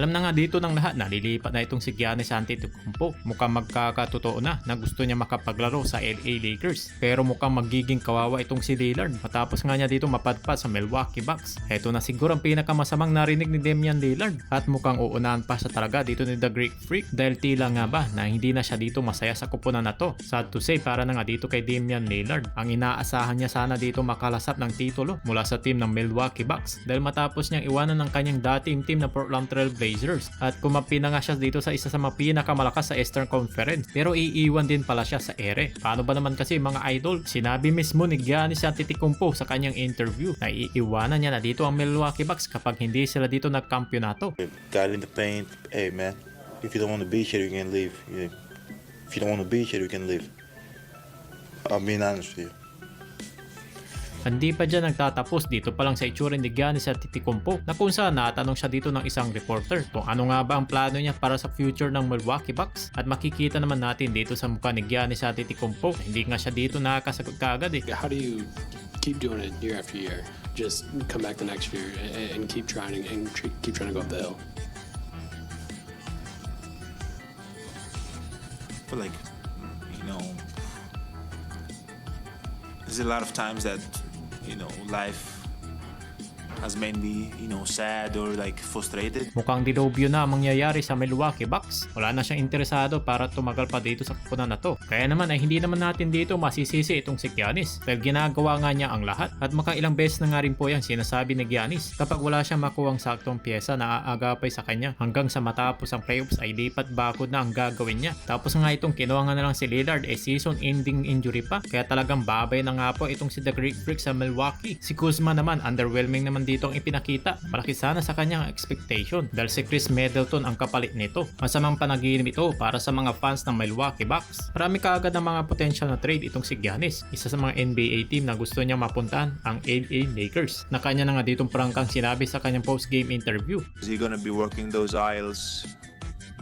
Alam na nga dito ng lahat na lilipat na itong si Giannis Antetokounmpo. Mukhang magkakatotoo na gusto niya makapaglaro sa LA Lakers. Pero mukhang magiging kawawa itong si Lillard matapos nga niya dito mapadpad sa Milwaukee Bucks. Heto na siguro ang pinakamasamang narinig ni Damian Lillard at mukhang uunahan pa siya talaga dito ni The Greek Freak dahil tila nga ba na hindi na siya dito masaya sa kupunan na to. Sad to say para na nga dito kay Damian Lillard. Ang inaasahan niya sana dito makalasap ng titulo mula sa team ng Milwaukee Bucks dahil matapos niyang iwanan ng kanyang dating team na Portland Trail Blazers at kumapi na nga siya dito sa isa sa mga pinakamalakas sa Eastern Conference pero iiwan din pala siya sa ere. Paano ba naman kasi mga idol? Sinabi mismo ni Giannis Antetokounmpo sa kanyang interview na iiwanan niya na dito ang Milwaukee Bucks kapag hindi sila dito nagkampyonato. Got in the paint, hey man, if you don't want to be here you can leave. If you don't want to be here you can leave. I'm being honest with you. Hindi pa dyan nagtatapos dito pa lang sa itsura ni Giannis Antetokounmpo na kung saan natanong siya dito ng isang reporter kung ano nga ba ang plano niya para sa future ng Milwaukee Bucks at makikita naman natin dito sa mukha ni Giannis Antetokounmpo hindi nga siya dito nakakasagot kaagad eh. How do you keep doing it year after year? Just come back the next year and keep trying to go up the hill. But like, you know, there's a lot of times that, you know, life has made me, you know, sad or like frustrated. Mukhang dilubyo na ang mangyayari sa Milwaukee Bucks. Wala na siyang interesado para tumagal pa dito sa kupunan na to. Kaya naman ay hindi naman natin dito masisisi itong si Giannis dahil ginagawa nga niya ang lahat at makailang beses na nga rin po yan sinasabi ni Giannis kapag wala siyang makuhang saktong pyesa na aagapay sa kanya hanggang sa matapos ang playoffs ay lipat bakod na ang gagawin niya. Tapos nga itong kinuha nga na lang si Lillard season ending injury pa kaya talagang babay na nga po itong si The Greek Freak sa Milwaukee. Si Kuzma naman underwhelming naman dito ang ipinakita. Malaki sana sa kanyang expectation dahil si Chris Middleton ang kapalit nito. Masamang panaginip ito para sa mga fans ng Milwaukee Bucks. Marami kaagad ng mga potential na trade itong si Giannis. Isa sa mga NBA team na gusto niya mapuntahan ang LA Lakers na kanya na nga ditong prangkang sinabi sa kanyang post-game interview. Is he gonna be working those aisles,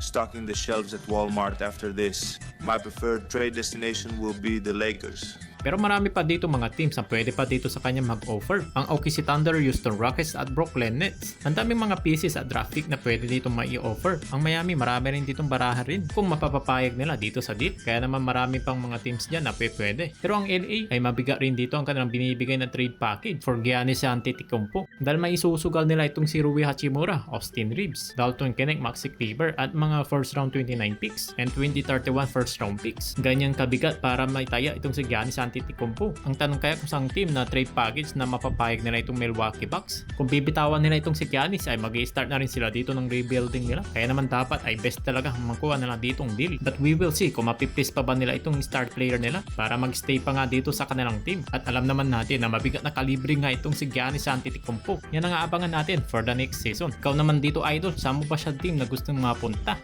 stocking the shelves at Walmart after this? My preferred trade destination will be the Lakers. Pero marami pa dito mga teams na pwede pa dito sa kanya mag-offer. Ang OKC Thunder, Houston Rockets at Brooklyn Nets. Ang daming mga pieces at draft pick na pwede dito mai-offer. Ang Miami marami rin ditong baraha rin kung mapapapayag nila dito sa deal. Kaya naman marami pang mga teams dyan na pwede. Pero ang LA ay mabigat rin dito ang kanilang binibigay na trade package for Giannis Antetokounmpo. Dahil may isusugal nila itong si Rui Hachimura, Austin Reeves, Dalton Knecht, Maxi Kleber at mga first round 29 picks and 2031 first round picks. Ganyang kabigat para maitaya itong si Giannis Antetokounmpo. Ang tanong kaya kung saan team na trade package na mapapayag nila itong Milwaukee Bucks. Kung bibitawan nila itong si Giannis ay mag-i-start na rin sila dito ng rebuilding nila. Kaya naman dapat ay best talaga makuha nila ditong deal. But we will see kung mapipis pa ba nila itong start player nila para mag-stay pa nga dito sa kanilang team. At alam naman natin na mabigat na kalibre nga itong si Giannis Antetokounmpo. Yan ang aabangan natin for the next season. Ikaw naman dito idol, saan mo ba siya team na gustong mapunta?